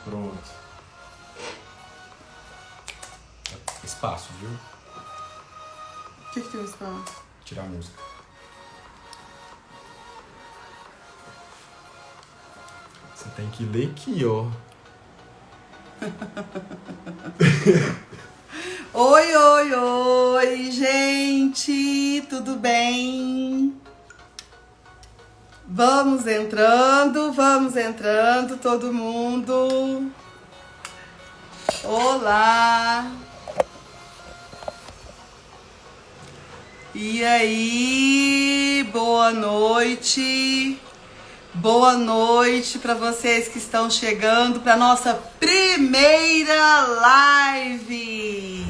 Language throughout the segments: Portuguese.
Pronto. Espaço, viu? O que tem espaço? Tirar a música. Você tem que ler aqui, ó. Oi, oi, oi, gente, tudo bem? Vamos entrando, todo mundo. Olá! E aí, boa noite para vocês que estão chegando para nossa primeira live.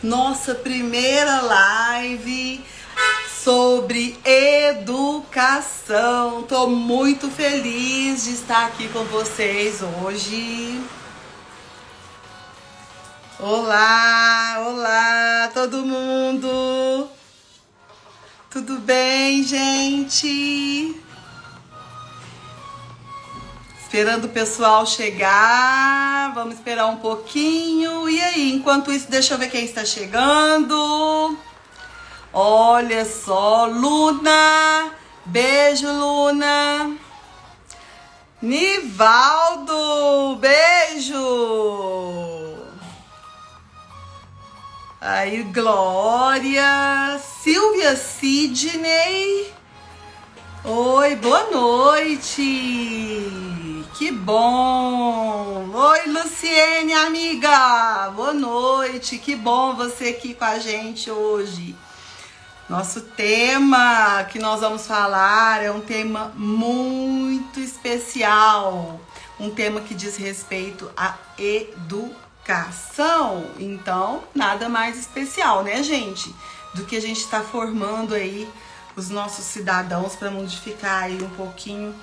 Nossa primeira live sobre educação. Tô muito feliz de estar aqui com vocês hoje. Olá, olá, todo mundo. Tudo bem, gente? Esperando o pessoal chegar. Vamos esperar um pouquinho. E aí, enquanto isso, deixa eu ver quem está chegando. Olha só, Luna. Beijo, Luna. Nivaldo, beijo. Aí, Glória. Silvia Sidney. Oi, boa noite. Que bom. Oi, Luciene, amiga. Boa noite. Que bom você aqui com a gente hoje. Nosso tema que nós vamos falar é um tema muito especial. Um tema que diz respeito à educação. Então, nada mais especial, né, gente? Do que a gente está formando aí os nossos cidadãos para modificar aí um pouquinho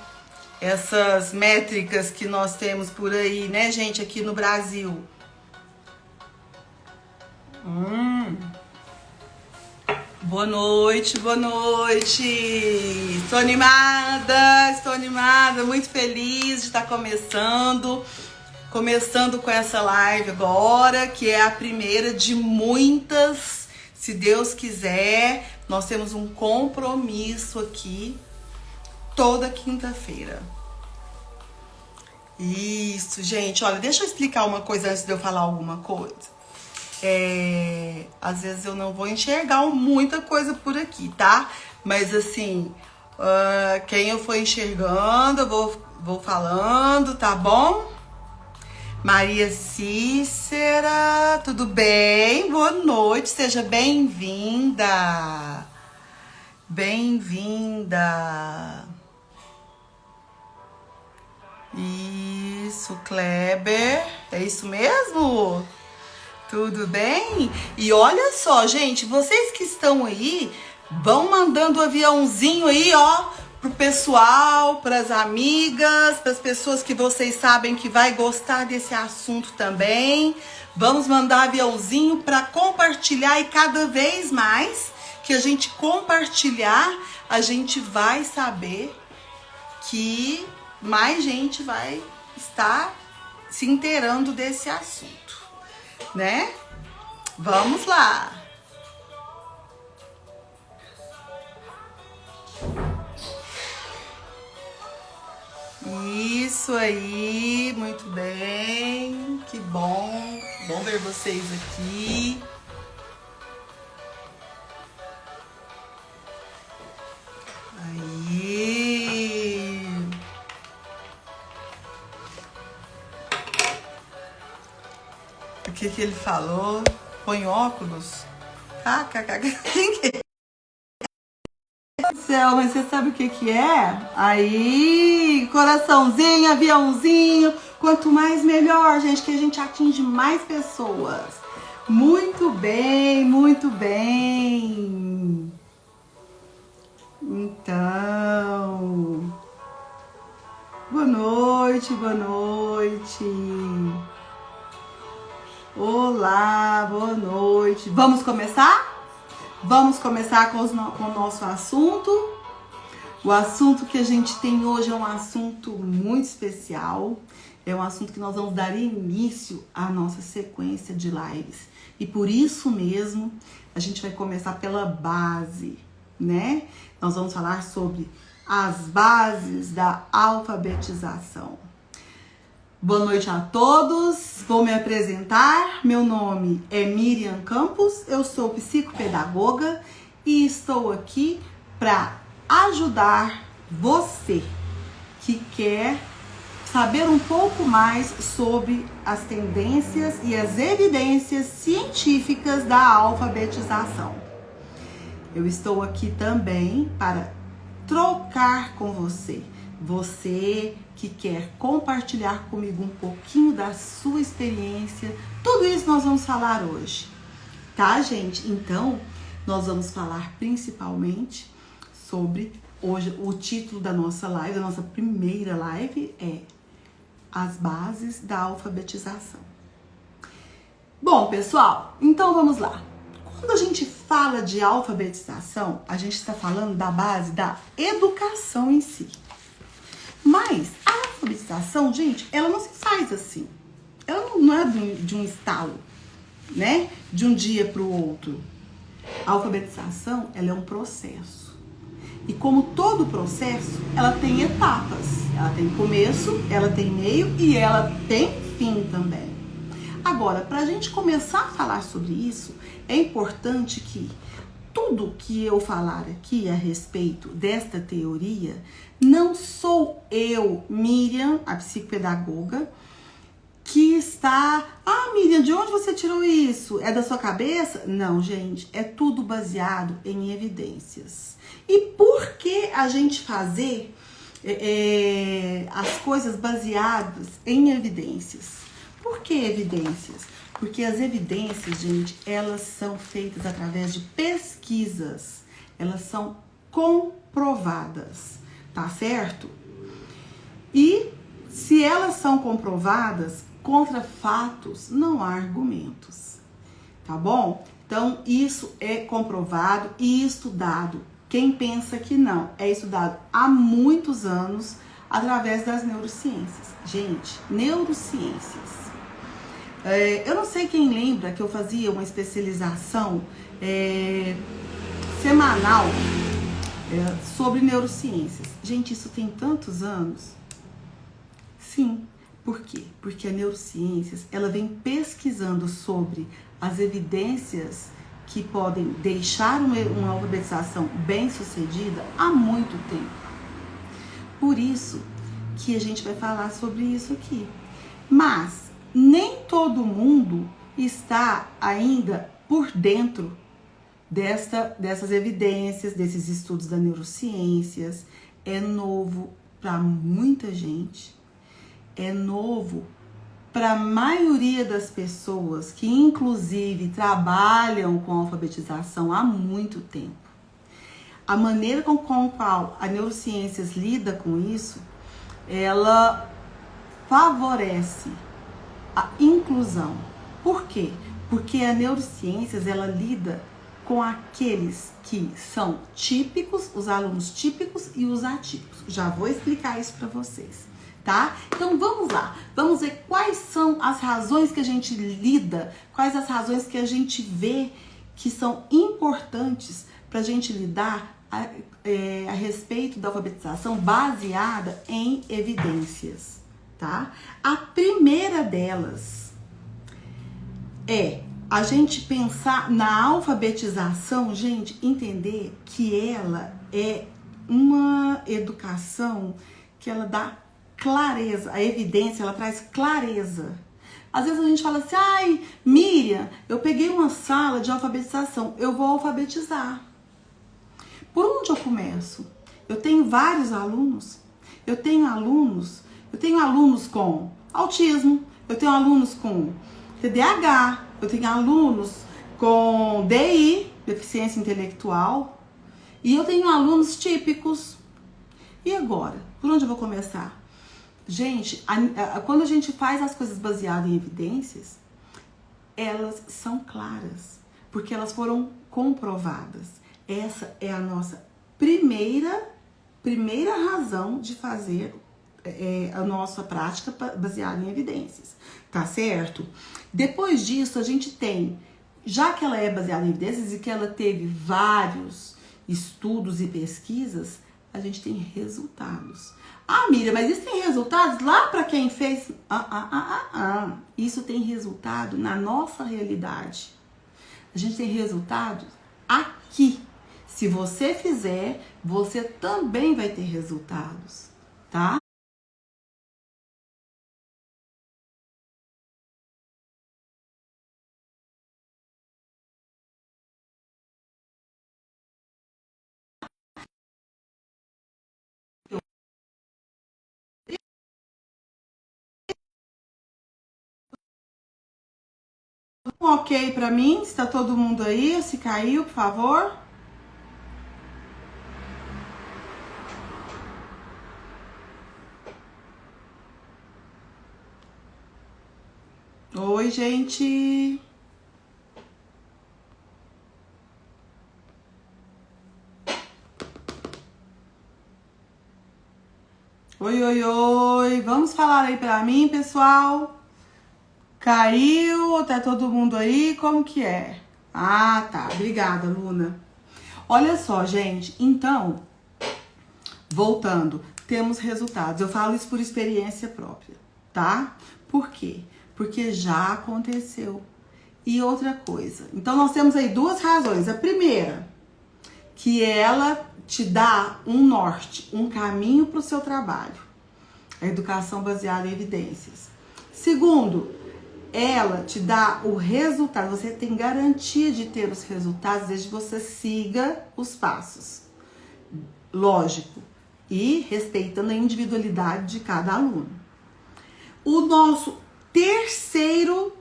essas métricas que nós temos por aí, né, gente, aqui no Brasil. Boa noite, boa noite. Estou animada, muito feliz de estar começando com essa live agora, que é a primeira de muitas, se Deus quiser. Nós temos um compromisso aqui toda quinta-feira. Isso, gente. Olha, deixa eu explicar uma coisa antes de eu falar alguma coisa. Às vezes eu não vou enxergar muita coisa por aqui, tá? Mas assim, quem eu for enxergando, eu vou falando, tá bom? Maria Cícera, tudo bem? Boa noite, seja bem-vinda. Bem-vinda. Isso, Kleber, é isso mesmo? Tudo bem? E olha só, gente, vocês que estão aí, vão mandando o aviãozinho aí, ó, pro pessoal, pras amigas, pras pessoas que vocês sabem que vai gostar desse assunto também. Vamos mandar aviãozinho para compartilhar, e cada vez mais que a gente compartilhar, a gente vai saber que mais gente vai estar se inteirando desse assunto, né? Vamos lá! Isso aí, muito bem, que bom ver vocês aqui. Aí. O que ele falou? Põe óculos? Quem que é? Céu, mas você sabe o que é? Aí, coraçãozinho, aviãozinho, quanto mais melhor, gente, que a gente atinge mais pessoas. Muito bem, muito bem. Então, boa noite, boa noite. Olá, boa noite. Vamos começar? Vamos começar com o nosso assunto. O assunto que a gente tem hoje é um assunto muito especial. é um assunto que nós vamos dar início à nossa sequência de lives. E por isso mesmo, a gente vai começar pela base, né? Nós vamos falar sobre as bases da alfabetização. Boa noite a todos, vou me apresentar. Meu nome é Miriam Campos, eu sou psicopedagoga e estou aqui para ajudar você que quer saber um pouco mais sobre as tendências e as evidências científicas da alfabetização. Eu estou aqui também para trocar com você, você que quer compartilhar comigo um pouquinho da sua experiência. Tudo isso nós vamos falar hoje, tá, gente? Então, nós vamos falar principalmente sobre, hoje, o título da nossa live, da nossa primeira live é As Bases da Alfabetização. Bom, pessoal, então vamos lá. Quando a gente fala de alfabetização, a gente está falando da base da educação em si. Mas a alfabetização, gente, ela não se faz assim. Ela não é de um estalo, né? De um dia para o outro. A alfabetização, ela é um processo. E como todo processo, ela tem etapas. Ela tem começo, ela tem meio e ela tem fim também. Agora, para a gente começar a falar sobre isso, é importante que tudo que eu falar aqui a respeito desta teoria, não sou eu, Miriam, a psicopedagoga, que está... Ah, Miriam, de onde você tirou isso? É da sua cabeça? Não, gente, é tudo baseado em evidências. E por que a gente fazer as coisas baseadas em evidências? Por que evidências? Porque as evidências, gente, elas são feitas através de pesquisas. Elas são comprovadas, tá certo? E se elas são comprovadas, contra fatos não há argumentos, tá bom? Então, isso é comprovado e estudado. Quem pensa que não, é estudado há muitos anos através das neurociências. Gente, neurociências. Eu não sei quem lembra que eu fazia uma especialização semanal sobre neurociências. Gente, isso tem tantos anos. Sim. Por quê? Porque a neurociências, ela vem pesquisando sobre as evidências que podem deixar uma alfabetização bem-sucedida há muito tempo. Por isso que a gente vai falar sobre isso aqui. Mas nem todo mundo está ainda por dentro dessas evidências, desses estudos da neurociências. É novo para muita gente, é novo para a maioria das pessoas que inclusive trabalham com alfabetização há muito tempo. A maneira com a qual a neurociências lida com isso, ela favorece a inclusão. Por quê? Porque a neurociências, ela lida com aqueles que são típicos, os alunos típicos e os atípicos. Já vou explicar isso para vocês, tá? Então vamos lá, vamos ver quais são as razões que a gente lida, quais as razões que a gente vê que são importantes para a gente lidar a respeito da alfabetização baseada em evidências, tá? A primeira delas é a gente pensar na alfabetização, gente, entender que ela é uma educação que ela dá clareza, a evidência, ela traz clareza. Às vezes a gente fala assim, ai, Miriam, eu peguei uma sala de alfabetização, eu vou alfabetizar. Por onde eu começo? Eu tenho vários alunos, eu tenho alunos com autismo, eu tenho alunos com TDAH, eu tenho alunos com DI, deficiência intelectual, e eu tenho alunos típicos. E agora? Por onde eu vou começar? Gente, quando a gente faz as coisas baseadas em evidências, elas são claras, porque elas foram comprovadas. Essa é a nossa primeira razão de fazer a nossa prática baseada em evidências, tá certo? Depois disso, a gente tem, já que ela é baseada em evidências e que ela teve vários estudos e pesquisas, a gente tem resultados. Ah, Miriam, mas isso tem resultados lá para quem fez? Isso tem resultado na nossa realidade. A gente tem resultados aqui. Se você fizer, você também vai ter resultados, tá? Um ok pra mim, se tá todo mundo aí, se caiu, por favor. Oi, gente. Oi, oi, oi. Vamos falar aí pra mim, pessoal. Caiu? Tá todo mundo aí? Como que é? Ah, tá. Obrigada, Luna. Olha só, gente. Então, voltando, temos resultados. Eu falo isso por experiência própria, tá? Por quê? Porque já aconteceu. E outra coisa. Então, nós temos aí duas razões. A primeira, que ela te dá um norte, um caminho para o seu trabalho. A educação baseada em evidências. Segundo, ela te dá o resultado. Você tem garantia de ter os resultados desde que você siga os passos. Lógico. E respeitando a individualidade de cada aluno. O nosso terceiro,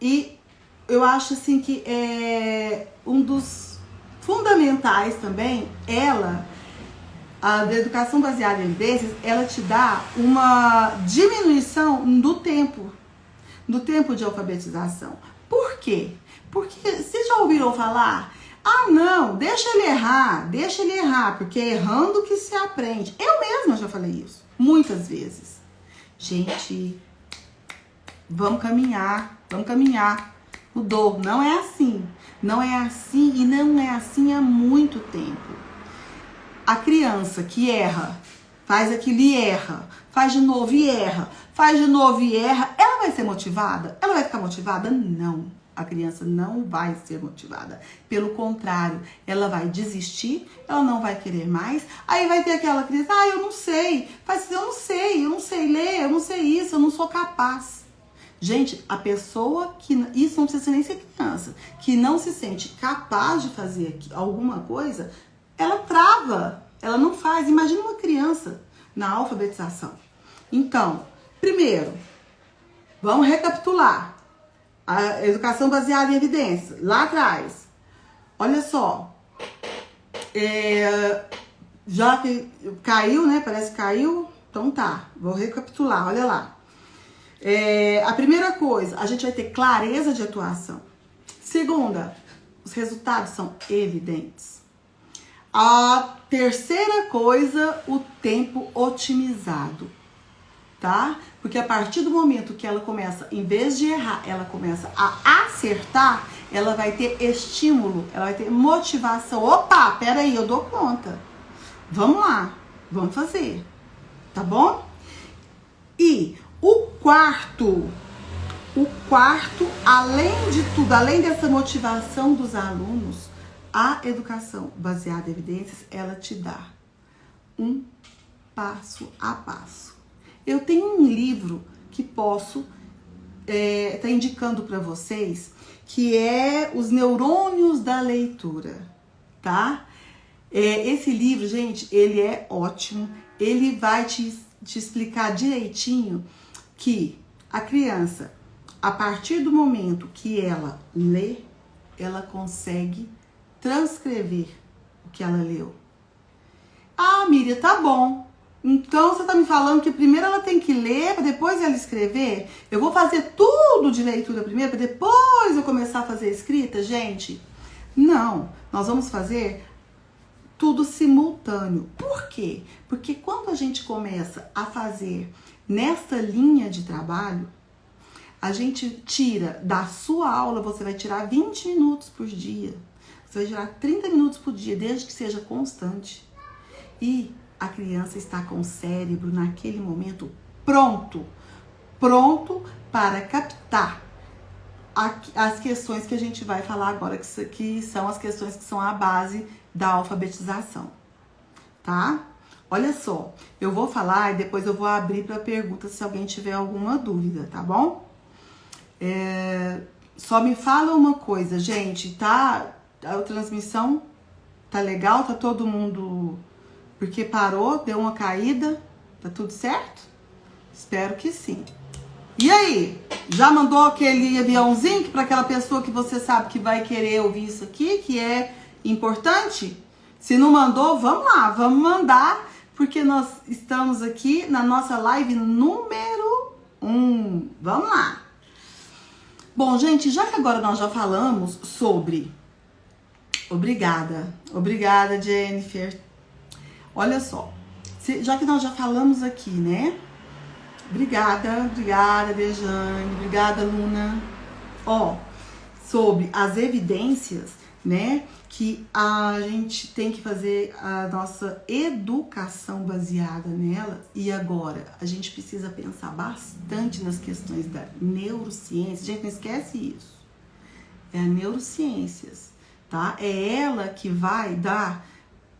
e eu acho assim que é um dos fundamentais também, a da educação baseada em evidências, ela te dá uma diminuição do tempo de alfabetização. Por quê? Porque vocês já ouviram falar? Ah, não, deixa ele errar, porque é errando que se aprende. Eu mesma já falei isso, muitas vezes. Gente, vamos caminhar. Mudou, não é assim e não é assim há muito tempo. A criança que erra, faz aquilo e erra, faz de novo e erra, ela vai ser motivada? Ela vai ficar motivada? Não. A criança não vai ser motivada. Pelo contrário, ela vai desistir, ela não vai querer mais. Aí vai ter aquela criança, eu não sei, eu não sei ler, eu não sei isso, eu não sou capaz. Gente, a pessoa que, isso não precisa nem ser criança, que não se sente capaz de fazer alguma coisa, ela trava, ela não faz. Imagina uma criança na alfabetização. Então, primeiro, vamos recapitular. A educação baseada em evidências, lá atrás. Olha só. Já que caiu, né? Parece que caiu. Então tá, vou recapitular, olha lá. A primeira coisa, a gente vai ter clareza de atuação. Segunda, os resultados são evidentes. A terceira coisa, o tempo otimizado, tá? Porque a partir do momento que ela começa, em vez de errar, ela começa a acertar, ela vai ter estímulo, ela vai ter motivação. Opa, peraí, eu dou conta. Vamos lá, vamos fazer, tá bom? E o quarto, além de tudo, além dessa motivação dos alunos, a educação baseada em evidências, ela te dá um passo a passo. Eu tenho um livro que posso tá indicando para vocês, que é Os Neurônios da Leitura, tá? Esse livro, gente, ele é ótimo. Ele vai te explicar direitinho que a criança, a partir do momento que ela lê, ela consegue transcrever o que ela leu. Ah, Miriam, tá bom. Então você tá me falando que primeiro ela tem que ler para depois ela escrever? Eu vou fazer tudo de leitura primeiro para depois eu começar a fazer escrita? Gente, não. Nós vamos fazer tudo simultâneo. Por quê? Porque quando a gente começa a fazer nessa linha de trabalho, a gente tira da sua aula, você vai tirar 20 minutos por dia. Você vai tirar 30 minutos por dia, desde que seja constante. E a criança está com o cérebro naquele momento pronto para captar as questões que a gente vai falar agora, que são as questões que são a base da alfabetização, tá? Olha só, eu vou falar e depois eu vou abrir para perguntas se alguém tiver alguma dúvida, tá bom? Só me fala uma coisa, gente, tá? A transmissão tá legal? Tá todo mundo... Porque parou, deu uma caída, tá tudo certo? Espero que sim. E aí, já mandou aquele aviãozinho para aquela pessoa que você sabe que vai querer ouvir isso aqui, que é importante? Se não mandou, vamos lá, vamos mandar, porque nós estamos aqui na nossa live número 1. Vamos lá. Bom, gente, já que agora nós já falamos sobre... Obrigada, Jennifer. Olha só, já que nós já falamos aqui, né? Obrigada, Dejane, obrigada, Luna. Ó, sobre as evidências, né? Que a gente tem que fazer a nossa educação baseada nela. E agora, a gente precisa pensar bastante nas questões da neurociência. Gente, não esquece isso. É a neurociências, tá? É ela que vai dar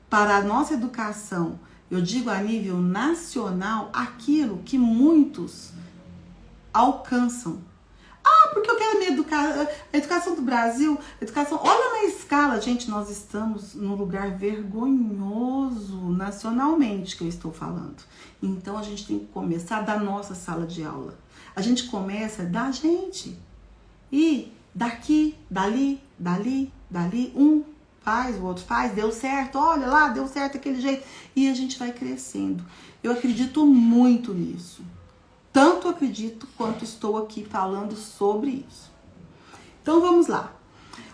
para a nossa educação, eu digo a nível nacional, aquilo que muitos alcançam. Ah, porque eu quero me educar. A educação do Brasil, olha na escala, gente, nós estamos num lugar vergonhoso nacionalmente que eu estou falando. Então a gente tem que começar da nossa sala de aula. A gente começa da gente. E daqui, dali, faz, o outro faz, deu certo, olha lá, deu certo daquele jeito. E a gente vai crescendo. Eu acredito muito nisso. Tanto acredito quanto estou aqui falando sobre isso. Então vamos lá.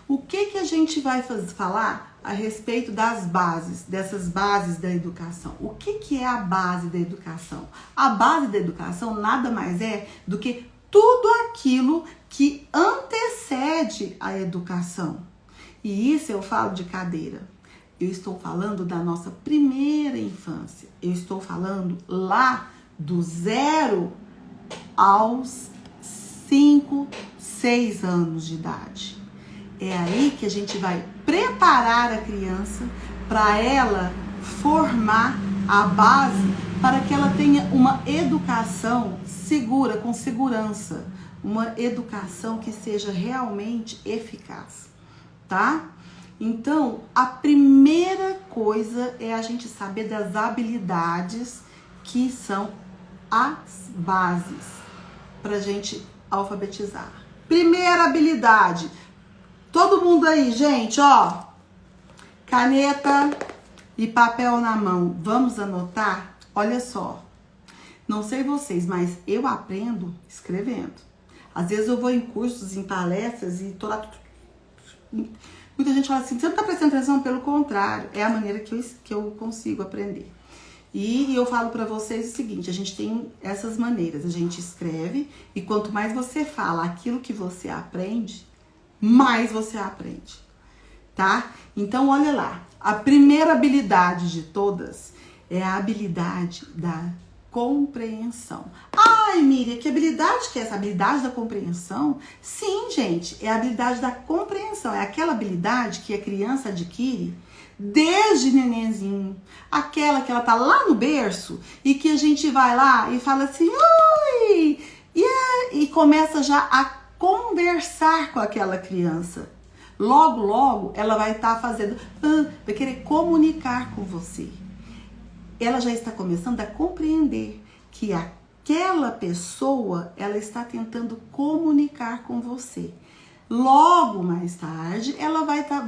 O que a gente vai falar a respeito das bases, dessas bases da educação? O que é a base da educação? A base da educação nada mais é do que tudo aquilo que antecede a educação. E isso eu falo de cadeira. Eu estou falando da nossa primeira infância. Eu estou falando lá do 0 aos 5, 6 anos de idade. É aí que a gente vai preparar a criança para ela formar a base para que ela tenha uma educação segura, com segurança. Uma educação que seja realmente eficaz. Tá? Então, a primeira coisa é a gente saber das habilidades que são as bases pra gente alfabetizar. Primeira habilidade. Todo mundo aí, gente, ó. Caneta e papel na mão. Vamos anotar? Olha só. Não sei vocês, mas eu aprendo escrevendo. Às vezes eu vou em cursos, em palestras e tô lá... Muita gente fala assim, você não tá prestando atenção? Pelo contrário, é a maneira que eu consigo aprender. E eu falo pra vocês o seguinte, a gente tem essas maneiras, a gente escreve e quanto mais você fala aquilo que você aprende, mais você aprende, tá? Então, olha lá, a primeira habilidade de todas é a habilidade da compreensão. Ai, Miriam, que habilidade que é essa? Habilidade da compreensão? Sim, gente, é a habilidade da compreensão. É aquela habilidade que a criança adquire desde nenenzinho. Aquela que ela tá lá no berço e que a gente vai lá e fala assim, oi! E começa já a conversar com aquela criança. Logo, logo, ela vai estar fazendo, vai querer comunicar com você. Ela já está começando a compreender que aquela pessoa, ela está tentando comunicar com você. Logo mais tarde, ela vai estar,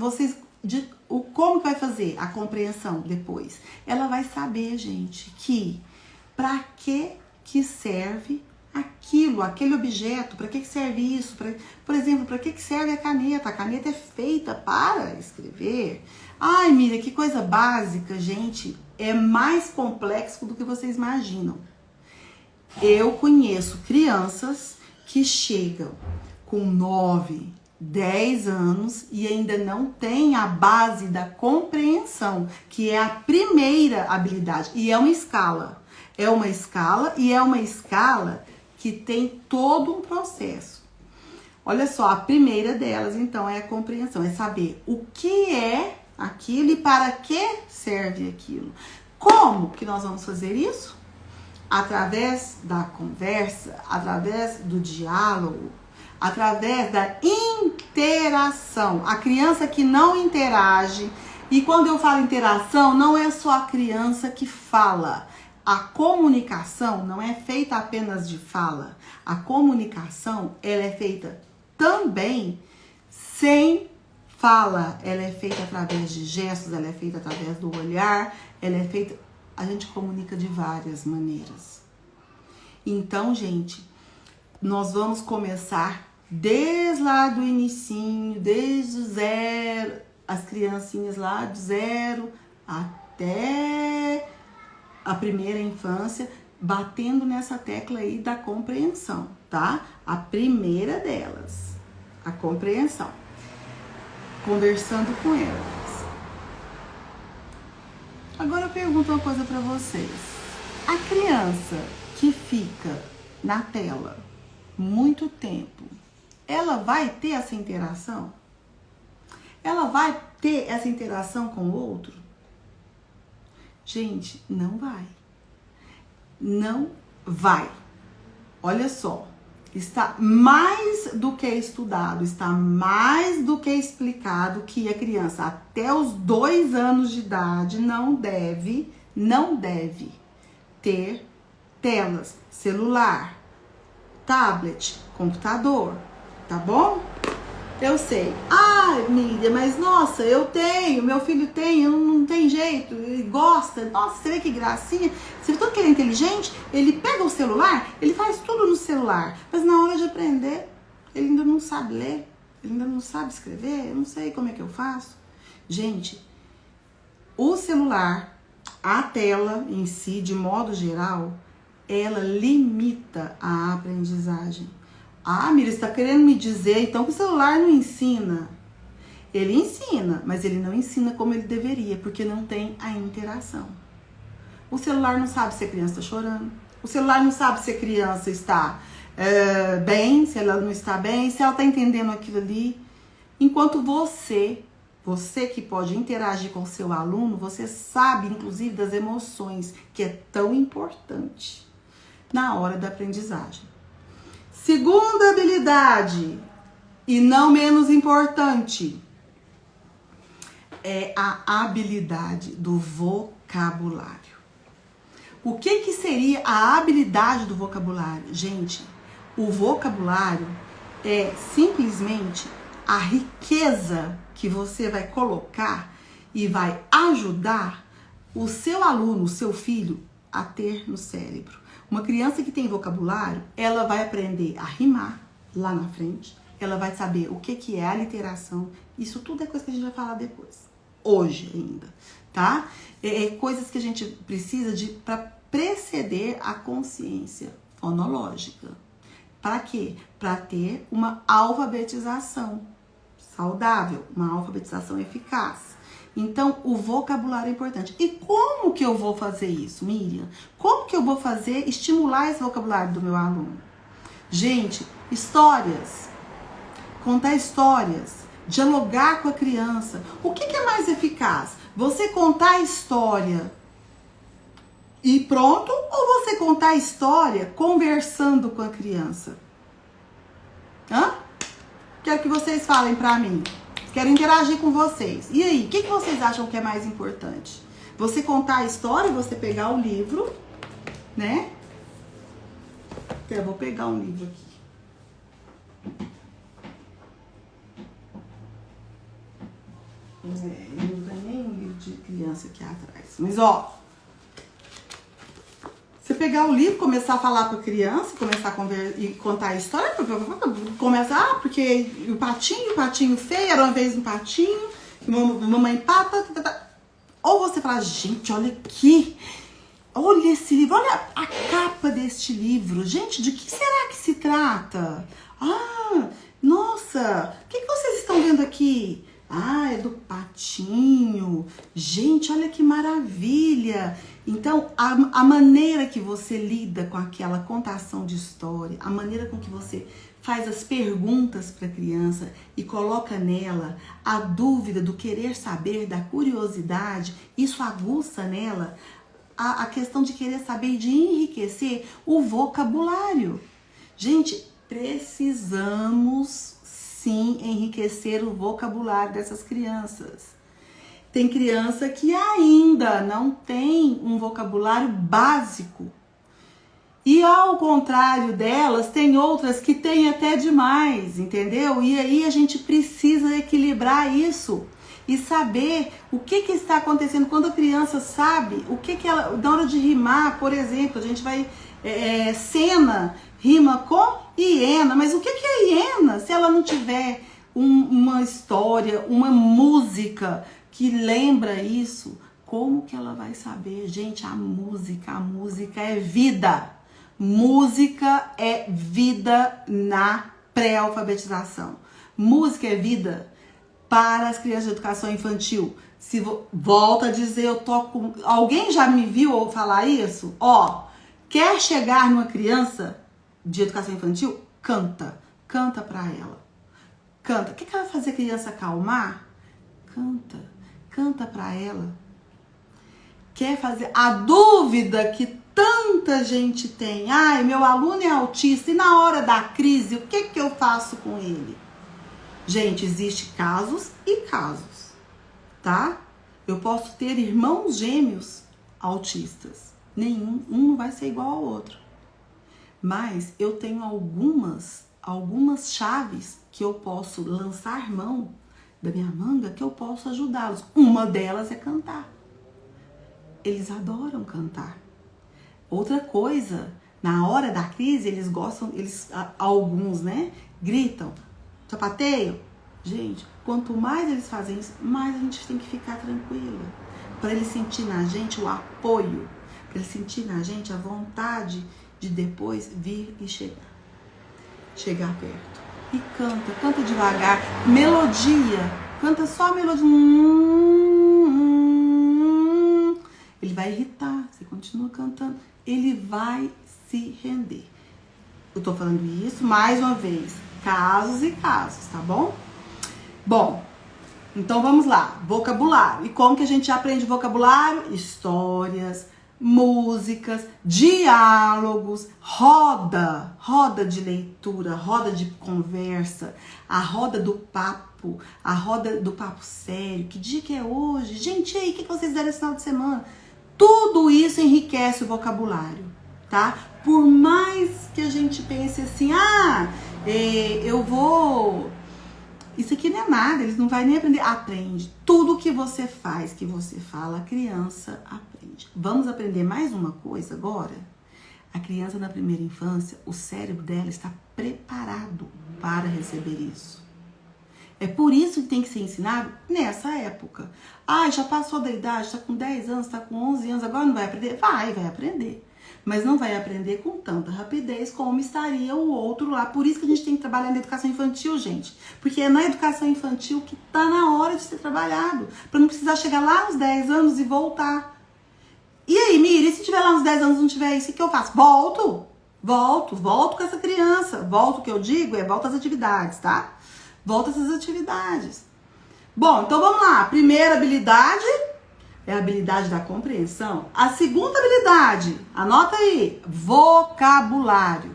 como vai fazer a compreensão depois? Ela vai saber, gente, que para que serve aquilo, aquele objeto, para que serve isso? Por exemplo, para que serve a caneta? A caneta é feita para escrever. Ai, Miriam, que coisa básica, gente. É mais complexo do que vocês imaginam. Eu conheço crianças que chegam com 9, 10 anos e ainda não tem a base da compreensão, que é a primeira habilidade. E é uma escala. É uma escala e é uma escala que tem todo um processo. Olha só, a primeira delas, então, é a compreensão. É saber o que é aquilo e para que serve aquilo. Como que nós vamos fazer isso? Através da conversa, através do diálogo, através da interação. A criança que não interage, e quando eu falo interação, não é só a criança que fala. A comunicação não é feita apenas de fala. A comunicação, ela é feita também sem fala. Ela é feita através de gestos, ela é feita através do olhar, ela é feita... A gente comunica de várias maneiras. Então, gente, nós vamos começar desde lá do inicinho, desde o zero, as criancinhas lá do 0 até a primeira infância, batendo nessa tecla aí da compreensão, tá? A primeira delas, a compreensão. Conversando com elas. Agora eu pergunto uma coisa pra vocês. A criança que fica na tela muito tempo, ela vai ter essa interação? Ela vai ter essa interação com o outro? Gente, não vai. Não vai. Olha só. Está mais do que estudado, está mais do que explicado que a criança até os 2 anos de idade não deve ter telas, celular, tablet, computador, tá bom? Eu sei. Ah, Miriam, mas nossa, eu tenho, meu filho tem, não tem jeito, ele gosta. Nossa, você vê que gracinha. Você vê tudo que ele é inteligente, ele pega o celular, ele faz tudo no celular. Mas na hora de aprender, ele ainda não sabe ler, ele ainda não sabe escrever, eu não sei como é que eu faço. Gente, o celular, a tela em si, de modo geral, ela limita a aprendizagem. Ah, Miriam, você está querendo me dizer então que o celular não ensina? Ele ensina, mas ele não ensina como ele deveria, porque não tem a interação. O celular não sabe se a criança está chorando. O celular não sabe se a criança está bem, se ela não está bem, se ela está entendendo aquilo ali. Enquanto você que pode interagir com o seu aluno, você sabe, inclusive, das emoções, que é tão importante na hora da aprendizagem. Segunda habilidade, e não menos importante, é a habilidade do vocabulário. O que seria a habilidade do vocabulário? Gente, o vocabulário é simplesmente a riqueza que você vai colocar e vai ajudar o seu aluno, o seu filho, a ter no cérebro. Uma criança que tem vocabulário, ela vai aprender a rimar lá na frente, ela vai saber o que é a literação. Isso tudo é coisa que a gente vai falar depois, hoje ainda, tá? É coisas que a gente precisa para preceder a consciência fonológica. Para quê? Para ter uma alfabetização saudável, uma alfabetização eficaz. Então, o vocabulário é importante. E como que eu vou fazer isso, Miriam? Como que eu vou estimular esse vocabulário do meu aluno? Gente, histórias, contar histórias, dialogar com a criança. O que é mais eficaz? Você contar a história e pronto? Ou você contar a história conversando com a criança? Quero que vocês falem pra mim. Quero interagir com vocês. E aí, o que vocês acham que é mais importante? Você contar a história, você pegar o livro, né? Eu vou pegar um livro aqui. Eu não tenho nem um livro de criança aqui atrás. Mas, ó. Você pegar o livro, começar a falar para a criança, começar a e contar a história, começar, porque o patinho feio, era uma vez um patinho, mamãe pata, ou você fala, gente, olha aqui, olha esse livro, olha a capa deste livro, gente, de que será que se trata? Ah, nossa, o que vocês estão vendo aqui? Ah, é do patinho. Gente, olha que maravilha. Então, a maneira que você lida com aquela contação de história, a maneira com que você faz as perguntas para a criança e coloca nela a dúvida do querer saber, da curiosidade, isso aguça nela a questão de querer saber e de enriquecer o vocabulário. Gente, precisamos sim enriquecer o vocabulário dessas crianças. Tem criança que ainda não tem um vocabulário básico. E ao contrário delas, tem outras que têm até demais, entendeu? E aí a gente precisa equilibrar isso e saber o que está acontecendo. Quando a criança sabe o que ela... Na hora de rimar, por exemplo, a gente vai... cena rima com hiena, mas o que é hiena se ela não tiver uma história, uma música que lembra isso? Como que ela vai saber? Gente, a música é vida. Música é vida na pré-alfabetização. Música é vida para as crianças de educação infantil. Volto a dizer, eu toco... Alguém já me viu falar isso? Quer chegar numa criança de educação infantil? Canta. Canta pra ela. Canta. O que ela vai fazer a criança acalmar? Canta. Canta pra ela. Quer fazer... A dúvida que tanta gente tem. Ai, meu aluno é autista e na hora da crise, o que eu faço com ele? Gente, existe casos e casos, tá? Eu posso ter irmãos gêmeos autistas. Um não vai ser igual ao outro. Mas eu tenho algumas chaves que eu posso lançar mão da minha manga, que eu posso ajudá-los. Uma delas é cantar. Eles adoram cantar. Outra coisa, na hora da crise, eles gostam, alguns, né, gritam, sapateiam. Gente, quanto mais eles fazem isso, mais a gente tem que ficar tranquila. Para eles sentirem na gente o apoio. Para ele sentir na gente a vontade de depois vir e chegar perto. E canta devagar, melodia, canta só a melodia. Ele vai irritar, você continua cantando, ele vai se render. Eu tô falando isso mais uma vez, casos e casos, tá bom? Bom, então vamos lá, vocabulário. E como que a gente aprende vocabulário? Histórias, músicas, diálogos, roda de leitura, roda de conversa, a roda do papo sério. Que dia que é hoje? Gente, e aí, o que vocês fizeram esse final de semana? Tudo isso enriquece o vocabulário, tá? Por mais que a gente pense assim, eu vou... Isso aqui não é nada, eles não vão nem aprender. Aprende. Tudo que você faz, que você fala, a criança aprende. Vamos aprender mais uma coisa agora? A criança na primeira infância, o cérebro dela está preparado para receber isso. É por isso que tem que ser ensinado nessa época. Já passou da idade, está com 10 anos, está com 11 anos, agora não vai aprender? Vai aprender. Mas não vai aprender com tanta rapidez como estaria o outro lá. Por isso que a gente tem que trabalhar na educação infantil, gente. Porque é na educação infantil que está na hora de ser trabalhado. Para não precisar chegar lá aos 10 anos e voltar. E aí, Miri, se tiver lá uns 10 anos e não tiver isso, o que eu faço? Volto com essa criança. Volto, o que eu digo volta às atividades, tá? Volta essas atividades. Bom, então vamos lá. A primeira habilidade é a habilidade da compreensão. A segunda habilidade, anota aí, vocabulário.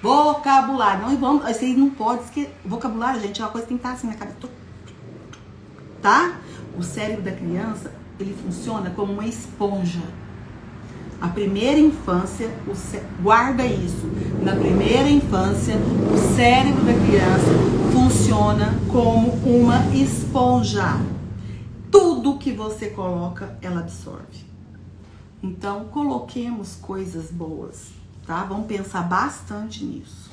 Vocabulário. Isso aí não pode esquecer. Vocabulário, gente, é uma coisa que tem que estar assim na cabeça. Tá? O cérebro da criança, ele funciona como uma esponja. A primeira infância, guarda isso. Na primeira infância, o cérebro da criança funciona como uma esponja. Tudo que você coloca, ela absorve. Então, coloquemos coisas boas, tá? Vamos pensar bastante nisso.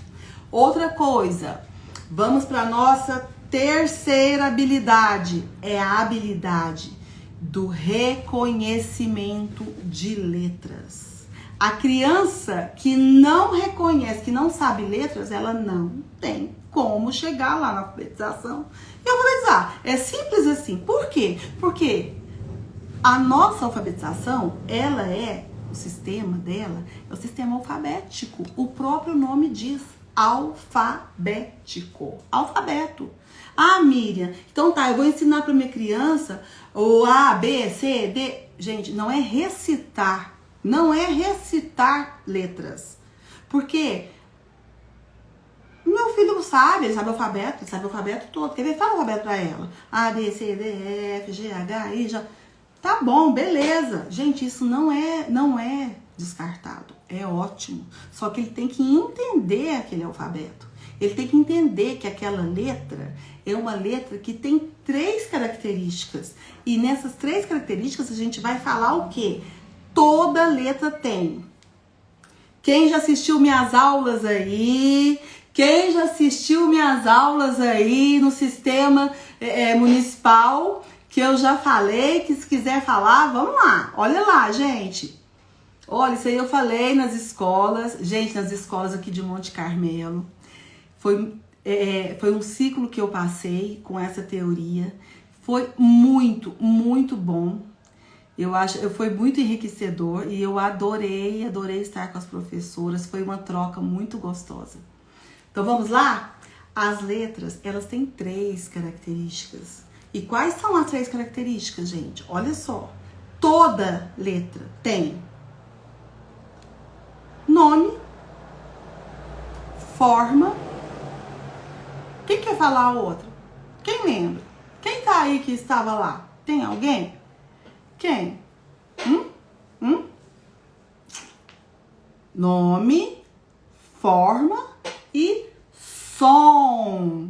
Outra coisa, vamos para nossa terceira habilidade, é a habilidade do reconhecimento de letras. A criança que não reconhece, que não sabe letras, ela não tem como chegar lá na alfabetização e alfabetizar. É simples assim. Por quê? Porque a nossa alfabetização, ela é, o sistema dela, é o sistema alfabético. O próprio nome diz, alfabético. Alfabeto. Ah, Miriam, então tá, eu vou ensinar para minha criança o A, B, C, D. Gente, não é recitar letras. Porque meu filho sabe, ele sabe o alfabeto todo. Quer ver? Fala o alfabeto para ela. A, B, C, D, E, F, G, H, I, J. Tá bom, beleza. Gente, isso não é descartado. É ótimo. Só que ele tem que entender aquele alfabeto. Ele tem que entender que aquela letra é uma letra que tem 3 características. E nessas 3 características a gente vai falar o quê? Toda letra tem. Quem já assistiu minhas aulas aí? Quem já assistiu minhas aulas aí no sistema municipal, que eu já falei, que se quiser falar, vamos lá. Olha lá, gente. Olha, isso aí eu falei nas escolas. Gente, nas escolas aqui de Monte Carmelo. Foi um ciclo que eu passei com essa teoria. Foi muito, muito bom. Foi muito enriquecedor e eu adorei estar com as professoras. Foi uma troca muito gostosa. Então vamos lá? As letras, elas têm 3 características. E quais são as 3 características, gente? Olha só. Toda letra tem nome, forma. Quem quer falar a outra? Quem lembra? Quem tá aí que estava lá? Tem alguém? Quem? Nome, forma e som.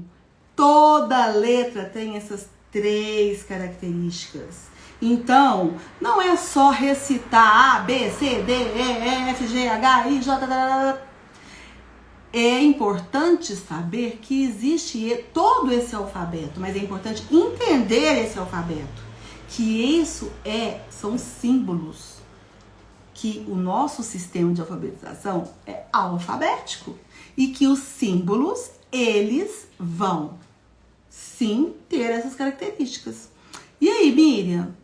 Toda letra tem essas 3 características. Então, não é só recitar A, B, C, D, E, F, G, H, I, J, É importante saber que existe todo esse alfabeto, mas é importante entender esse alfabeto. Que isso são símbolos. Que o nosso sistema de alfabetização é alfabético. E que os símbolos, eles vão sim ter essas características. E aí, Miriam?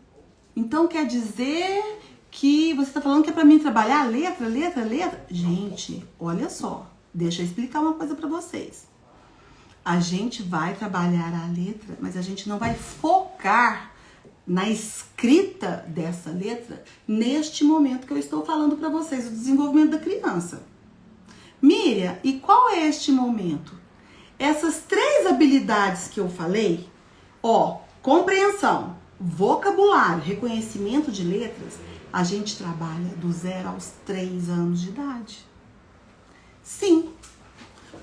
Então quer dizer que você está falando que é para mim trabalhar letra? Gente, olha só. Deixa eu explicar uma coisa para vocês. A gente vai trabalhar a letra, mas a gente não vai focar na escrita dessa letra neste momento que eu estou falando para vocês, o desenvolvimento da criança. Miriam, e qual é este momento? Essas 3 habilidades que eu falei, compreensão, vocabulário, reconhecimento de letras, a gente trabalha do 0 aos 3 anos de idade. Sim,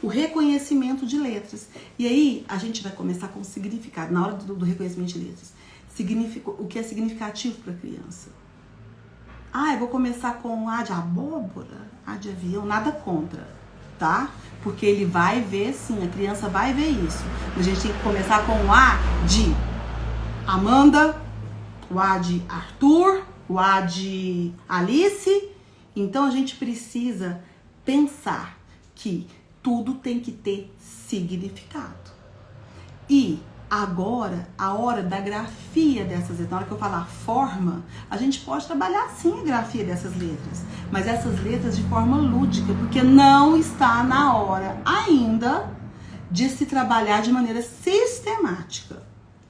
o reconhecimento de letras. E aí, a gente vai começar com o significado, na hora do reconhecimento de letras. O que é significativo para a criança. Eu vou começar com A de abóbora, A de avião, nada contra, tá? Porque ele vai ver, sim, a criança vai ver isso. A gente tem que começar com o A de Amanda, o A de Arthur, o A de Alice. Então, a gente precisa pensar que tudo tem que ter significado. E agora, a hora da grafia dessas letras, na hora que eu falar forma, a gente pode trabalhar sim a grafia dessas letras, mas essas letras de forma lúdica, porque não está na hora ainda de se trabalhar de maneira sistemática,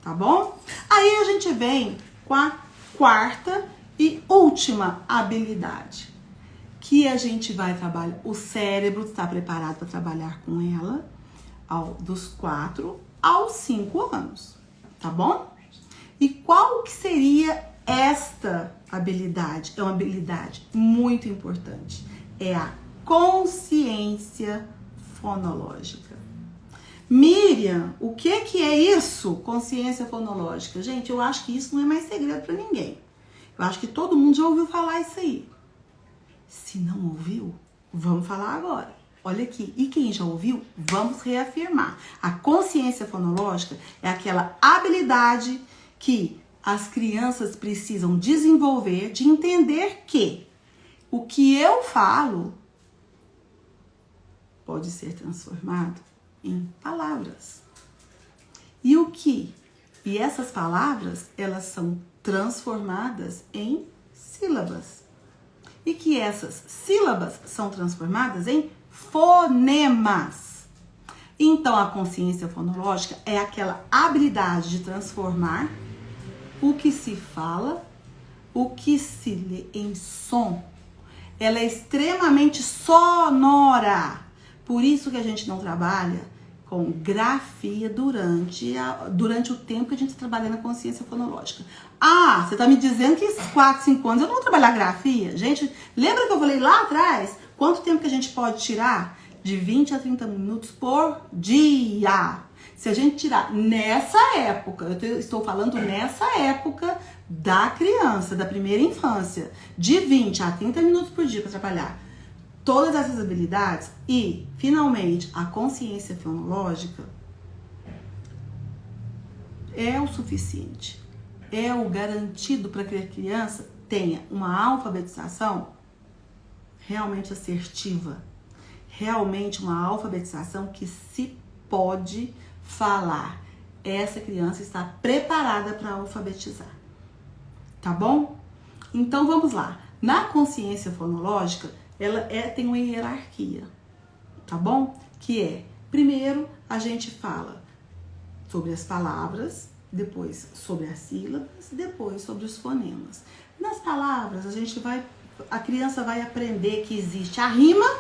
tá bom? Aí a gente vem com a 4ª e última habilidade, que a gente vai trabalhar. O cérebro está preparado para trabalhar com ela dos 4 aos 5 anos, tá bom? E qual que seria esta habilidade? É uma habilidade muito importante. É a consciência fonológica. Miriam, o que é isso? Consciência fonológica. Gente, eu acho que isso não é mais segredo para ninguém. Eu acho que todo mundo já ouviu falar isso aí. Se não ouviu, vamos falar agora. Olha aqui, e quem já ouviu, vamos reafirmar. A consciência fonológica é aquela habilidade que as crianças precisam desenvolver de entender que o que eu falo pode ser transformado em palavras. E essas palavras, elas são transformadas em sílabas. E que essas sílabas são transformadas em fonemas. Então, a consciência fonológica é aquela habilidade de transformar o que se fala, o que se lê em som. Ela é extremamente sonora. Por isso que a gente não trabalha com grafia durante o tempo que a gente trabalha na consciência fonológica. Ah, você tá me dizendo que esses 4, 5 anos eu não vou trabalhar grafia? Gente, lembra que eu falei lá atrás? Quanto tempo que a gente pode tirar? De 20 a 30 minutos por dia. Se a gente tirar nessa época, eu estou falando nessa época da criança, da primeira infância, de 20 a 30 minutos por dia para trabalhar todas essas habilidades e, finalmente, a consciência fonológica é o suficiente. É o garantido para que a criança tenha uma alfabetização realmente assertiva. Realmente uma alfabetização que se pode falar. Essa criança está preparada para alfabetizar. Tá bom? Então vamos lá. Na consciência fonológica, ela tem uma hierarquia, tá bom? Que é, primeiro a gente fala sobre as palavras, depois sobre as sílabas, depois sobre os fonemas. Nas palavras, a criança vai aprender que existe a rima,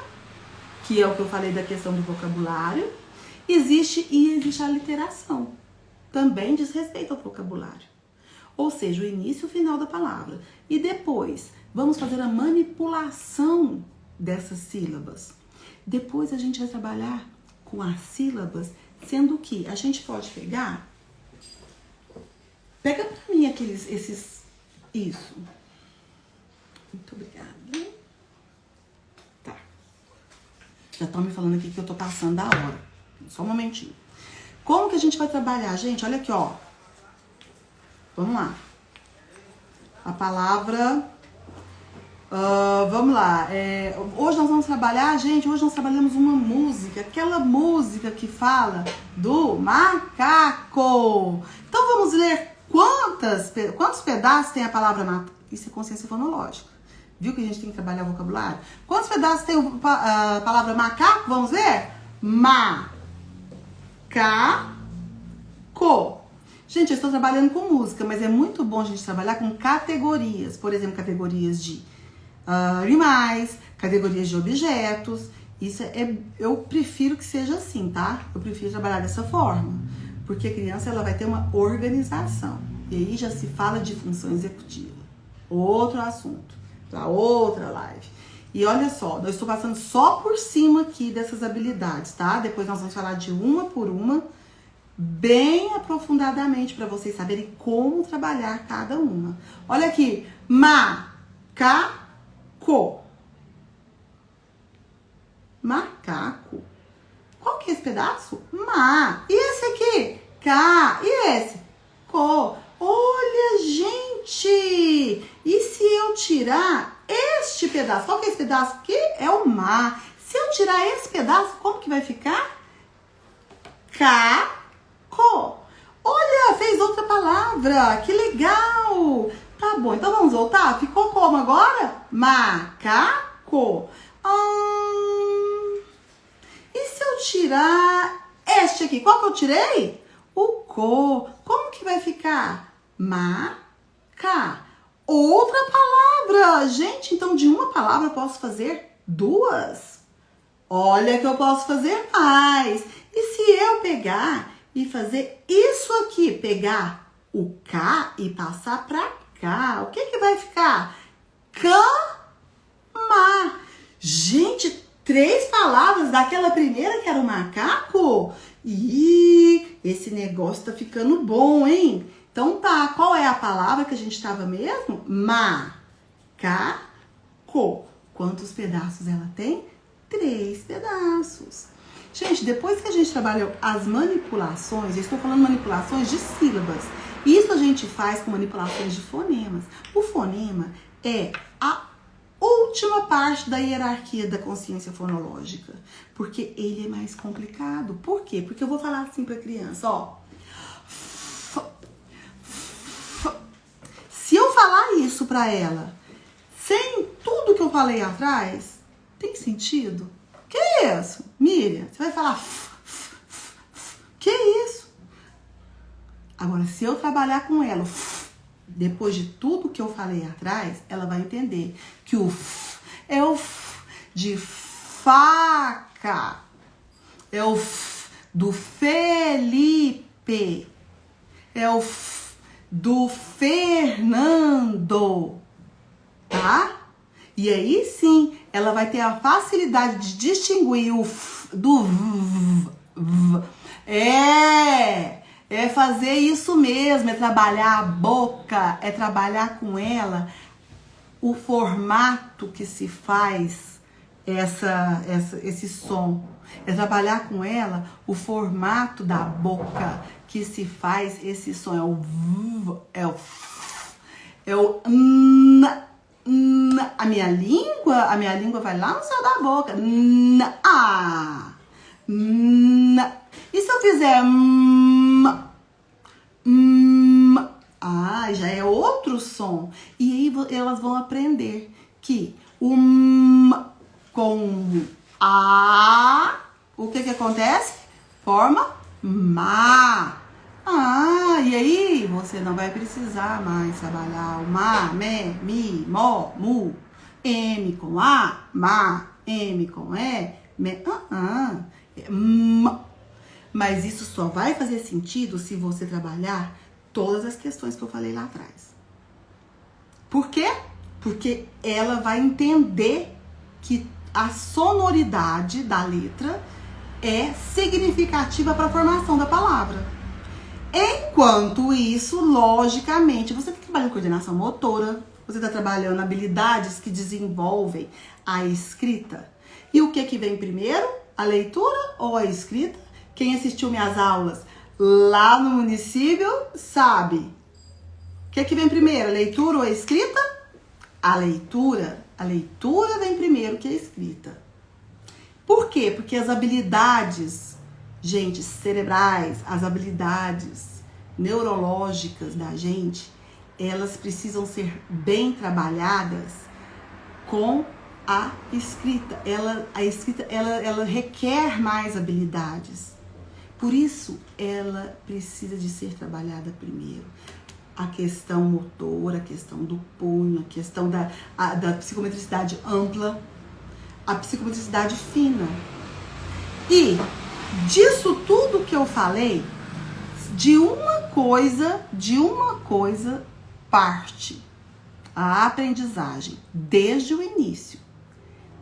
que é o que eu falei da questão do vocabulário, existe a literação, também diz respeito ao vocabulário. Ou seja, o início e o final da palavra. E depois, vamos fazer a manipulação dessas sílabas. Depois a gente vai trabalhar com as sílabas, sendo que a gente pode pegar... Pega pra mim isso. Muito obrigada. Tá. Já estão me falando aqui que eu tô passando da hora. Só um momentinho. Como que a gente vai trabalhar, gente? Olha aqui, ó. Vamos lá. A palavra... vamos lá. Hoje nós vamos trabalhar, gente, hoje nós trabalhamos uma música. Aquela música que fala do macaco. Então vamos ler quantos pedaços tem a palavra macaco. Isso é consciência fonológica. Viu que a gente tem que trabalhar o vocabulário? Quantos pedaços tem a palavra macaco? Vamos ver? Macaco. Gente, eu estou trabalhando com música, mas é muito bom a gente trabalhar com categorias. Por exemplo, categorias de animais, categorias de objetos. Eu prefiro que seja assim, tá? Eu prefiro trabalhar dessa forma. Porque a criança ela vai ter uma organização. E aí já se fala de função executiva. Outro assunto, para outra live. E olha só, eu estou passando só por cima aqui dessas habilidades, tá? Depois nós vamos falar de uma por uma, bem aprofundadamente, para vocês saberem como trabalhar cada uma. Olha aqui, macaco. Macaco. Qual que é esse pedaço? Ma. E esse aqui? Ca. E esse? Co. Olha, gente. E se eu tirar este pedaço? Qual que é esse pedaço aqui? É o ma. Se eu tirar esse pedaço, como que vai ficar? Caco. Olha, fez outra palavra. Que legal. Tá bom, então vamos voltar? Ficou como agora? Macaco. E se eu tirar este aqui? Qual que eu tirei? O co. Como que vai ficar? Maca. Outra palavra. Gente, então de uma palavra eu posso fazer duas. Olha que eu posso fazer mais. E se eu pegar e fazer isso aqui? Pegar o K e passar pra cá. O que que vai ficar? Cama. Gente, 3 palavras daquela primeira que era o macaco? Ih, esse negócio tá ficando bom, hein? Então tá, qual é a palavra que a gente estava mesmo? Macaco. Quantos pedaços ela tem? 3 pedaços. Gente, depois que a gente trabalhou as manipulações, eu estou falando manipulações de sílabas. Isso a gente faz com manipulações de fonemas. O fonema é a última parte da hierarquia da consciência fonológica, porque ele é mais complicado. Por quê? Porque eu vou falar assim para a criança, ó. Se eu falar isso para ela, sem tudo que eu falei atrás, tem sentido? Que isso? Miriam, você vai falar que isso? Agora, se eu trabalhar com ela, depois de tudo que eu falei atrás, ela vai entender que o é o de faca, é o do Felipe, é o do Fernando, tá? E aí sim, ela vai ter a facilidade de distinguir o do é fazer isso mesmo, é trabalhar a boca, é trabalhar com ela o formato que se faz esse som. É trabalhar com ela o formato da boca que se faz esse som. É o a minha língua vai lá no céu da boca. E se eu fizer já é outro som. E aí elas vão aprender que o com a, o que acontece? Forma ma. E aí você não vai precisar mais trabalhar o ma, me, mi, mo, mu, m com a, ma, m com e, me, Mas isso só vai fazer sentido se você trabalhar todas as questões que eu falei lá atrás. Por quê? Porque ela vai entender que a sonoridade da letra é significativa para a formação da palavra. Enquanto isso, logicamente, você está trabalhando coordenação motora, você está trabalhando habilidades que desenvolvem a escrita. E o que vem primeiro? A leitura ou a escrita? Quem assistiu minhas aulas lá no município sabe. O que vem primeiro? A leitura ou a escrita? A leitura. A leitura vem primeiro que a escrita. Por quê? Porque as habilidades, gente, cerebrais, as habilidades neurológicas da gente, elas precisam ser bem trabalhadas com a escrita. A escrita ela requer mais habilidades. Por isso, ela precisa de ser trabalhada primeiro. A questão motora, a questão do punho, a questão da psicometricidade ampla, a psicometricidade fina. E disso tudo que eu falei, de uma coisa parte a aprendizagem desde o início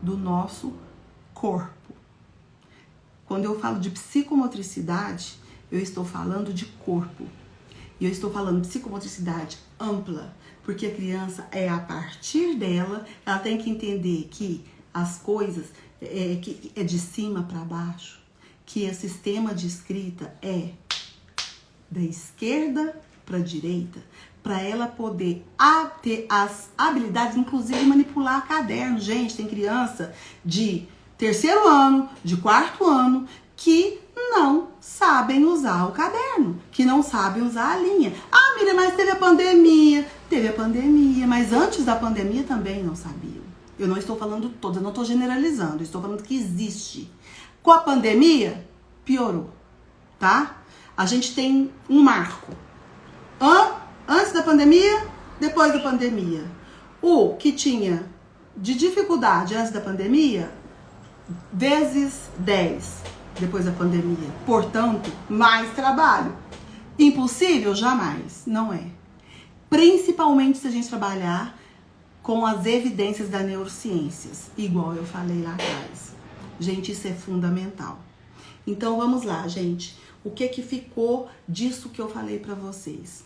do nosso corpo. Quando eu falo de psicomotricidade, eu estou falando de corpo. E eu estou falando de psicomotricidade ampla, porque a criança a partir dela, ela tem que entender que as coisas que é de cima para baixo, que o sistema de escrita é da esquerda para a direita, para ela poder ter as habilidades, inclusive manipular caderno. Gente, tem criança de 3º ano, de 4º ano, que não sabem usar o caderno, que não sabem usar a linha. Miriam, mas teve a pandemia. Teve a pandemia, mas antes da pandemia também não sabiam. Eu não estou falando todas, eu não estou generalizando, eu estou falando que existe. Com a pandemia, piorou, tá? A gente tem um marco. Antes da pandemia, depois da pandemia. O que tinha de dificuldade antes da pandemia, vezes 10 depois da pandemia. Portanto, mais trabalho. Impossível? Jamais. Não é. Principalmente se a gente trabalhar com as evidências das neurociências, igual eu falei lá atrás. Gente, isso é fundamental. Então, vamos lá, gente. O que ficou disso que eu falei para vocês?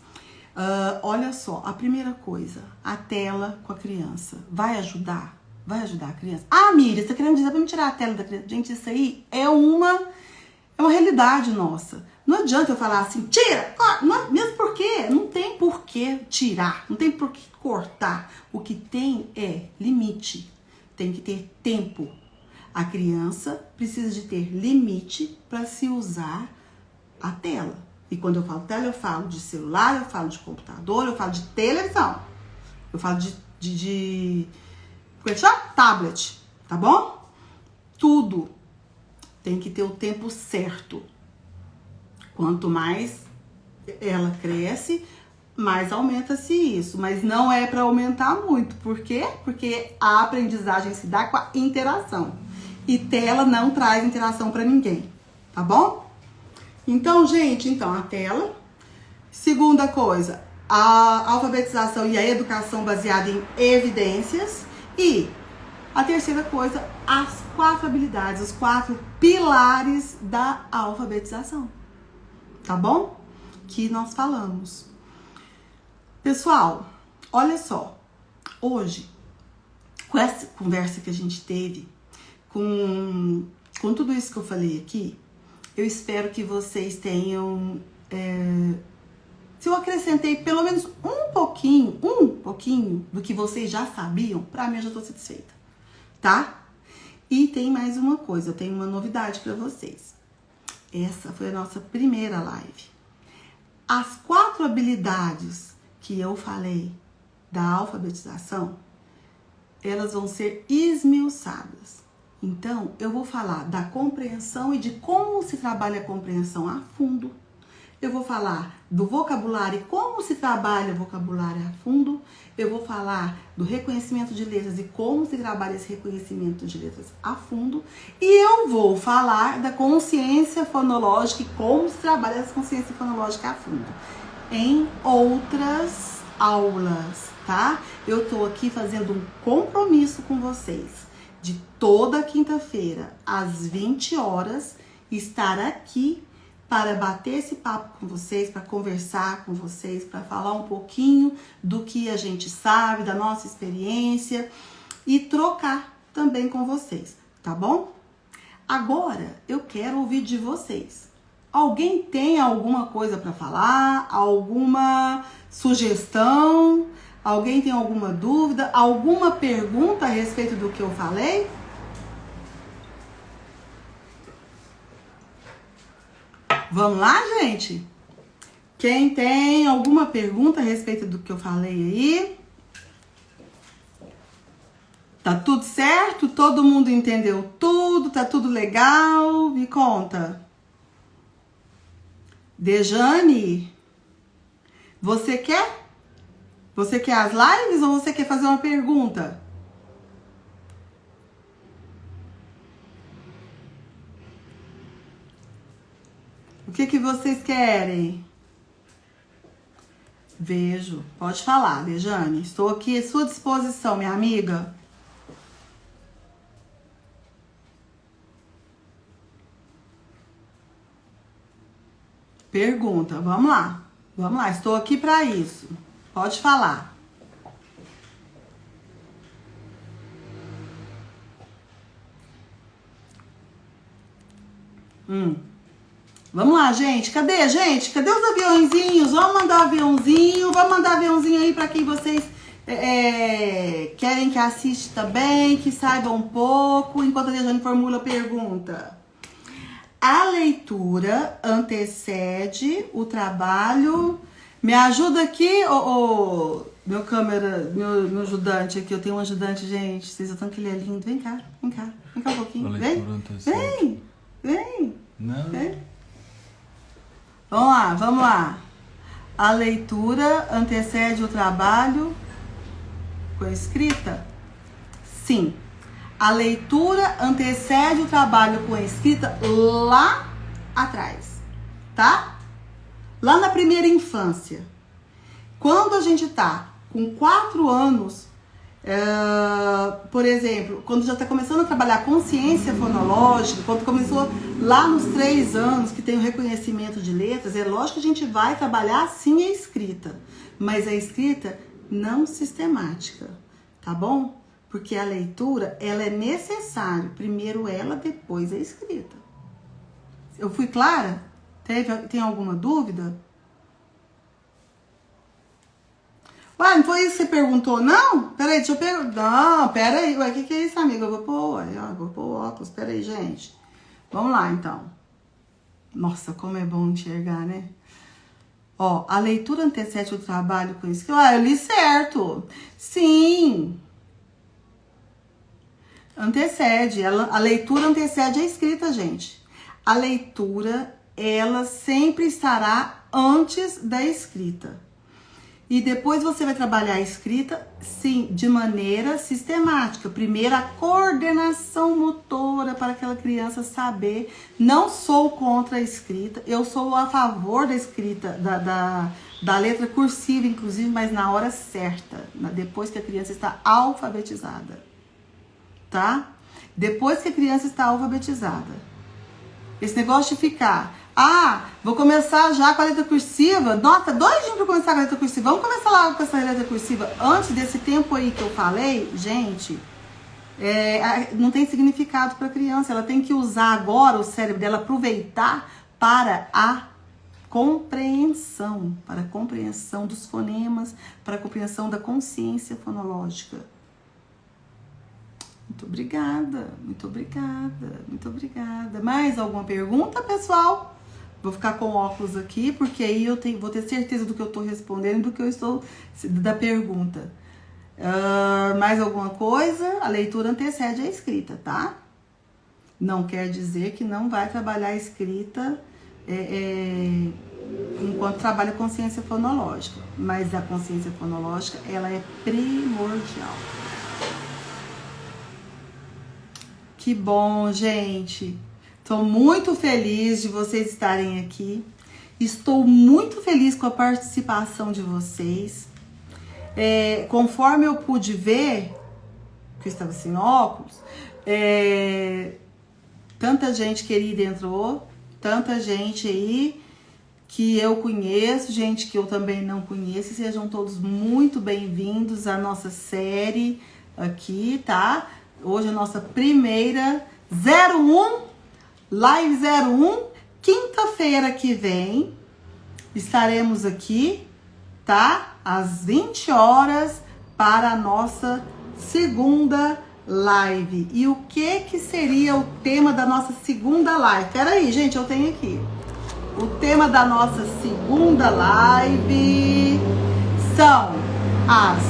Olha só, a primeira coisa, a tela com a criança. Vai ajudar? Vai ajudar a criança? Ah, Miriam, você tá querendo dizer pra me tirar a tela da criança? Gente, isso aí é uma realidade nossa. Não adianta eu falar assim, tira! Não, mesmo porque não tem por que tirar, não tem por que cortar. O que tem é limite. Tem que ter tempo. A criança precisa de ter limite para se usar a tela. E quando eu falo tela, eu falo de celular, eu falo de computador, eu falo de televisão. Eu falo de tablet, tá bom? Tudo tem que ter o tempo certo. Quanto mais ela cresce, mais aumenta-se isso. Mas não é para aumentar muito. Por quê? Porque a aprendizagem se dá com a interação. E tela não traz interação para ninguém, tá bom? Então, gente, a tela. Segunda coisa, a alfabetização e a educação baseada em evidências. E a terceira coisa, as 4 habilidades, os 4 pilares da alfabetização. Tá bom? Que nós falamos. Pessoal, olha só. Hoje, com essa conversa que a gente teve, com tudo isso que eu falei aqui, eu espero que vocês tenham... se eu acrescentei pelo menos um pouquinho do que vocês já sabiam, pra mim eu já tô satisfeita, tá? E tem mais uma coisa, eu tenho uma novidade pra vocês. Essa foi a nossa primeira live. As 4 habilidades que eu falei da alfabetização, elas vão ser esmiuçadas. Então, eu vou falar da compreensão e de como se trabalha a compreensão a fundo. Eu vou falar do vocabulário e como se trabalha o vocabulário a fundo. Eu vou falar do reconhecimento de letras e como se trabalha esse reconhecimento de letras a fundo. E eu vou falar da consciência fonológica e como se trabalha essa consciência fonológica a fundo. Em outras aulas, tá? Eu tô aqui fazendo um compromisso com vocês de toda quinta-feira, às 20 horas, estar aqui para bater esse papo com vocês, para conversar com vocês, para falar um pouquinho do que a gente sabe, da nossa experiência e trocar também com vocês, tá bom? Agora, eu quero ouvir de vocês. Alguém tem alguma coisa para falar? Alguma sugestão? Alguém tem alguma dúvida? Alguma pergunta a respeito do que eu falei? Vamos lá, gente? Quem tem alguma pergunta a respeito do que eu falei aí? Tá tudo certo? Todo mundo entendeu tudo? Tá tudo legal? Me conta. Dejane, você quer? Você quer as lives ou você quer fazer uma pergunta? O que vocês querem? Vejo. Pode falar, Dejane. Estou aqui à sua disposição, minha amiga. Pergunta. Vamos lá. Vamos lá. Estou aqui para isso. Pode falar. Vamos lá, gente. Cadê, gente? Cadê os aviãozinhos? Vamos mandar aviãozinho. Vamos mandar aviãozinho aí para quem vocês querem que assista também, que saiba um pouco, enquanto a Dejane formula a pergunta. A leitura antecede o trabalho. Me ajuda aqui, meu câmera, meu ajudante aqui. Eu tenho um ajudante, gente. Vocês estão que ele é lindo. Vem cá um pouquinho. Vem. Não. Vem. Vamos lá. A leitura antecede o trabalho com a escrita? Sim. A leitura antecede o trabalho com a escrita lá atrás, tá? Lá na primeira infância. Quando a gente tá com 4 anos, Por exemplo, quando já está começando a trabalhar consciência fonológica, quando começou lá nos 3 anos que tem o reconhecimento de letras, é lógico que a gente vai trabalhar sim a escrita, mas a escrita não sistemática, tá bom? Porque a leitura, ela é necessária, primeiro ela, depois a escrita. Eu fui clara? Tem alguma dúvida? Ué, não foi isso que você perguntou, não? Peraí, deixa eu perguntar. Não, peraí. Ué, o que é isso, amiga? Eu vou pôr o óculos. Peraí, gente. Vamos lá, então. Nossa, como é bom enxergar, né? Ó, a leitura antecede o trabalho com isso. Ah, eu li certo. Sim. Antecede. A leitura antecede a escrita, gente. A leitura, ela sempre estará antes da escrita. E depois você vai trabalhar a escrita, sim, de maneira sistemática. Primeiro, a coordenação motora para aquela criança saber. Não sou contra a escrita, eu sou a favor da escrita, da letra cursiva, inclusive, mas na hora certa, depois que a criança está alfabetizada. Tá? Depois que a criança está alfabetizada. Esse negócio de ficar... vou começar já com a letra cursiva. Nossa, 2 dias para começar com a letra cursiva. Vamos começar logo com essa letra cursiva. Antes desse tempo aí que eu falei, gente, não tem significado para a criança. Ela tem que usar agora o cérebro dela, aproveitar para a compreensão. Para a compreensão dos fonemas, para a compreensão da consciência fonológica. Muito obrigada, muito obrigada, muito obrigada. Mais alguma pergunta, pessoal? Vou ficar com óculos aqui, porque aí vou ter certeza do que eu estou respondendo, do que eu estou da pergunta. Mais alguma coisa? A leitura antecede a escrita, tá? Não quer dizer que não vai trabalhar a escrita enquanto trabalha a consciência fonológica. Mas a consciência fonológica, ela é primordial. Que bom, gente. Estou muito feliz de vocês estarem aqui. Estou muito feliz com a participação de vocês. Conforme eu pude ver, que eu estava sem óculos, tanta gente querida entrou, tanta gente aí que eu conheço, gente que eu também não conheço. Sejam todos muito bem-vindos à nossa série aqui, tá? Hoje é a nossa primeira 01, Live 01, quinta-feira que vem, estaremos aqui, tá? Às 20 horas para a nossa segunda live. E o que seria o tema da nossa segunda live? Peraí, gente, eu tenho aqui. O tema da nossa segunda live são as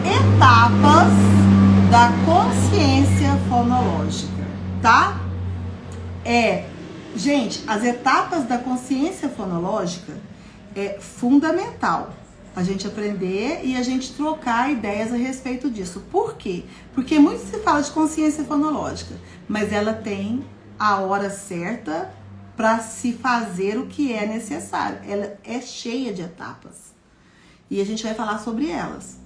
etapas da consciência fonológica, tá? Gente, as etapas da consciência fonológica é fundamental a gente aprender e a gente trocar ideias a respeito disso. Por quê? Porque muito se fala de consciência fonológica, mas ela tem a hora certa para se fazer o que é necessário. Ela é cheia de etapas e a gente vai falar sobre elas,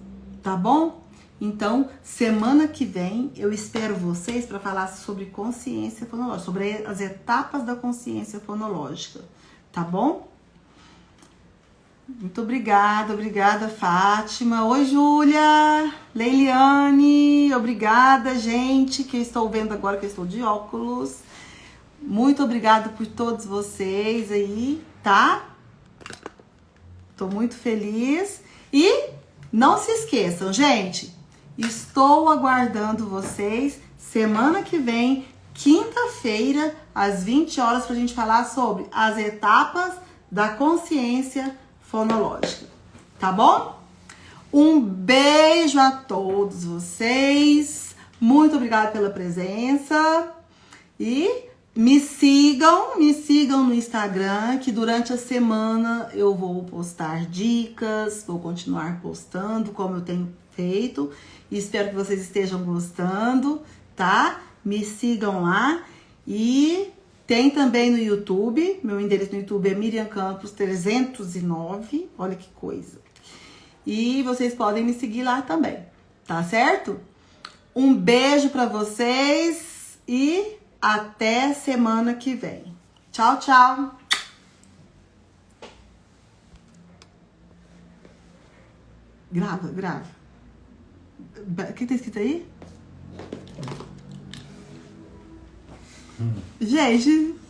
tá bom? Então, semana que vem, eu espero vocês para falar sobre consciência fonológica, sobre as etapas da consciência fonológica, tá bom? Muito obrigada, Fátima. Oi, Júlia, Leiliane, obrigada, gente, que eu estou vendo agora que eu estou de óculos. Muito obrigada por todos vocês aí, tá? Tô muito feliz. E não se esqueçam, gente, estou aguardando vocês semana que vem, quinta-feira, às 20 horas, para a gente falar sobre as etapas da consciência fonológica. Tá bom? Um beijo a todos vocês. Muito obrigada pela presença. E me sigam no Instagram, que durante a semana eu vou postar dicas, vou continuar postando como eu tenho feito. E espero que vocês estejam gostando, tá? Me sigam lá. E tem também no YouTube, meu endereço no YouTube é Miriam Campos 309, olha que coisa. E vocês podem me seguir lá também, Tá certo? Um beijo pra vocês e até semana que vem. Tchau, tchau. Grava, grava. O que tá escrito aí? Gente...